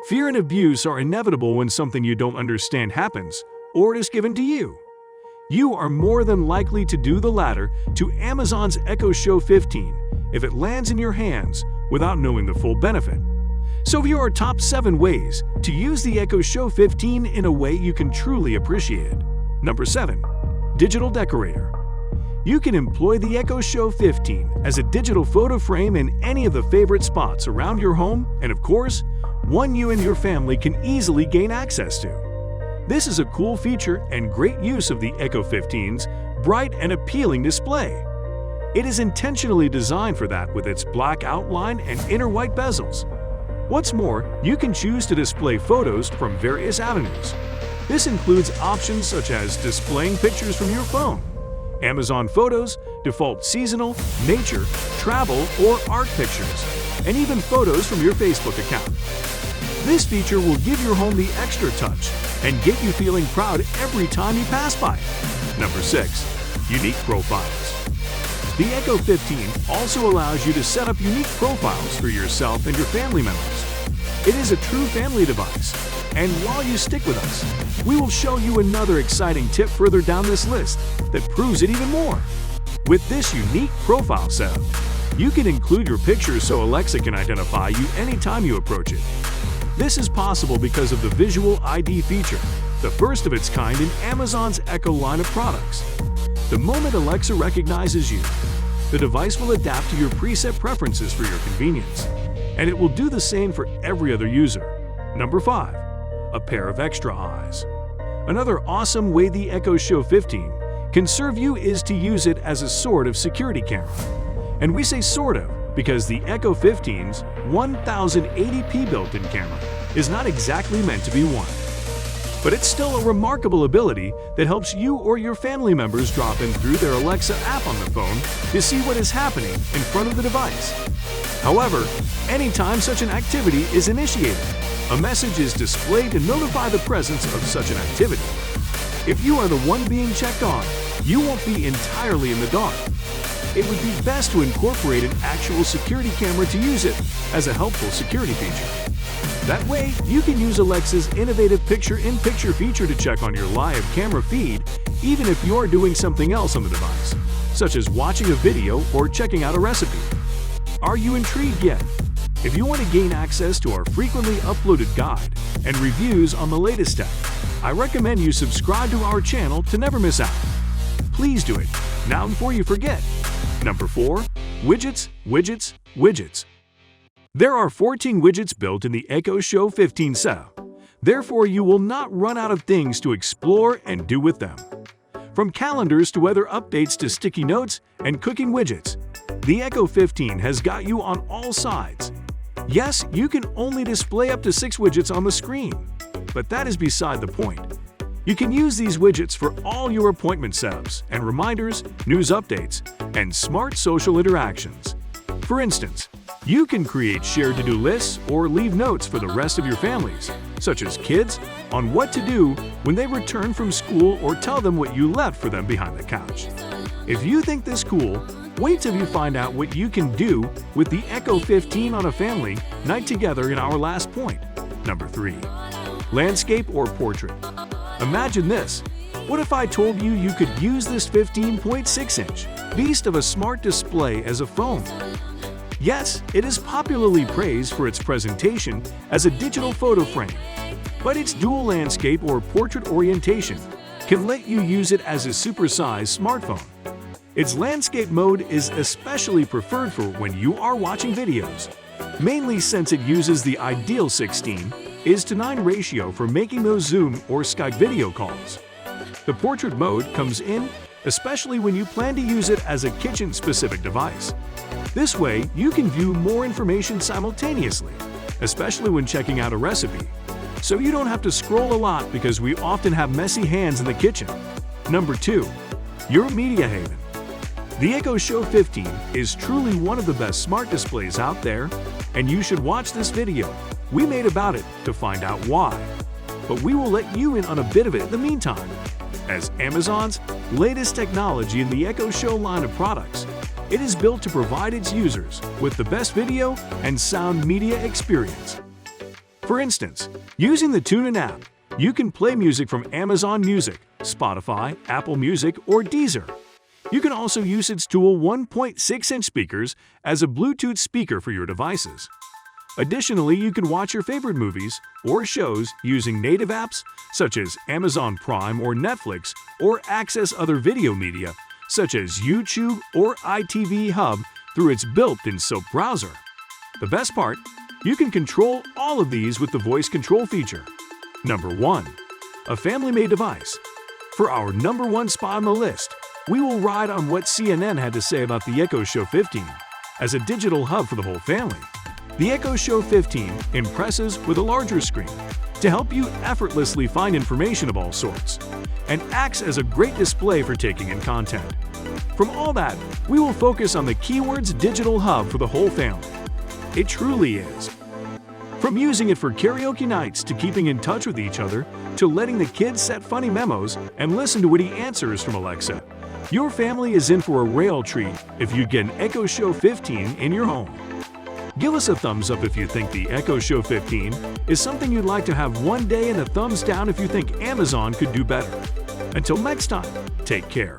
Fear and abuse are inevitable when something you don't understand happens, or it is given to you. You are more than likely to do the latter to Amazon's Echo Show 15 if it lands in your hands without knowing the full benefit. So here are top 7 ways to use the Echo Show 15 in a way you can truly appreciate it. Number 7. Digital Decorator. You can employ the Echo Show 15 as a digital photo frame in any of the favorite spots around your home and, of course, one you and your family can easily gain access to. This is a cool feature and great use of the Echo 15's bright and appealing display. It is intentionally designed for that with its black outline and inner white bezels. What's more, you can choose to display photos from various avenues. This includes options such as displaying pictures from your phone, Amazon Photos, default seasonal, nature, travel, or art pictures, and even photos from your Facebook account. This feature will give your home the extra touch and get you feeling proud every time you pass by it. Number 6. Unique Profiles. The Echo 15 also allows you to set up unique profiles for yourself and your family members. It is a true family device, and while you stick with us, we will show you another exciting tip further down this list that proves it even more. With this unique profile setup, you can include your picture so Alexa can identify you anytime you approach it. This is possible because of the Visual ID feature, the first of its kind in Amazon's Echo line of products. The moment Alexa recognizes you, the device will adapt to your preset preferences for your convenience, and it will do the same for every other user. Number 5. A pair of extra eyes. Another awesome way the Echo Show 15 can serve you is to use it as a sort of security camera. And we say sort of because the Echo 15's 1080p built-in camera is not exactly meant to be one. But it's still a remarkable ability that helps you or your family members drop in through their Alexa app on the phone to see what is happening in front of the device. However, anytime such an activity is initiated, a message is displayed to notify the presence of such an activity. If you are the one being checked on, you won't be entirely in the dark. It would be best to incorporate an actual security camera to use it as a helpful security feature. That way, you can use Alexa's innovative picture-in-picture feature to check on your live camera feed even if you're doing something else on the device, such as watching a video or checking out a recipe. Are you intrigued yet? If you want to gain access to our frequently uploaded guide and reviews on the latest tech, I recommend you subscribe to our channel to never miss out. Please do it now before you forget. Number 4. Widgets, Widgets, Widgets. There are 14 widgets built in the Echo Show 15 setup. Therefore, you will not run out of things to explore and do with them. From calendars to weather updates to sticky notes and cooking widgets, the Echo 15 has got you on all sides. Yes, you can only display up to 6 widgets on the screen, but that is beside the point. You can use these widgets for all your appointment setups and reminders, news updates, and smart social interactions. For instance, you can create shared to-do lists or leave notes for the rest of your families, such as kids, on what to do when they return from school or tell them what you left for them behind the couch. If you think this cool, wait till you find out what you can do with the Echo 15 on a family night together in our last point. Number 3. Landscape or portrait. Imagine this. What if I told you you could use this 15.6-inch beast of a smart display as a phone? Yes, it is popularly praised for its presentation as a digital photo frame, but its dual landscape or portrait orientation can let you use it as a supersized smartphone. Its landscape mode is especially preferred for when you are watching videos, mainly since it uses the ideal 16:9 ratio for making those Zoom or Skype video calls. The portrait mode comes in especially when you plan to use it as a kitchen-specific device. This way, you can view more information simultaneously, especially when checking out a recipe, so you don't have to scroll a lot because we often have messy hands in the kitchen. Number 2. Your media haven. The Echo Show 15 is truly one of the best smart displays out there, and you should watch this video we made about it to find out why. But we will let you in on a bit of it in the meantime. As Amazon's latest technology in the Echo Show line of products, it is built to provide its users with the best video and sound media experience. For instance, using the TuneIn app, you can play music from Amazon Music, Spotify, Apple Music, or Deezer. You can also use its dual 1.6-inch speakers as a Bluetooth speaker for your devices. Additionally, you can watch your favorite movies or shows using native apps such as Amazon Prime or Netflix, or access other video media such as YouTube or ITV Hub through its built-in SOAP browser. The best part? You can control all of these with the voice control feature. Number 1. A family-made device. For our number 1 spot on the list, we will ride on what CNN had to say about the Echo Show 15 as a digital hub for the whole family. The Echo Show 15 impresses with a larger screen to help you effortlessly find information of all sorts, and acts as a great display for taking in content. From all that, we will focus on the keywords digital hub for the whole family. It truly is. From using it for karaoke nights to keeping in touch with each other to letting the kids set funny memos and listen to witty answers from Alexa, your family is in for a royal treat if you get an Echo Show 15 in your home. Give us a thumbs up if you think the Echo Show 15 is something you'd like to have one day, and a thumbs down if you think Amazon could do better. Until next time, take care.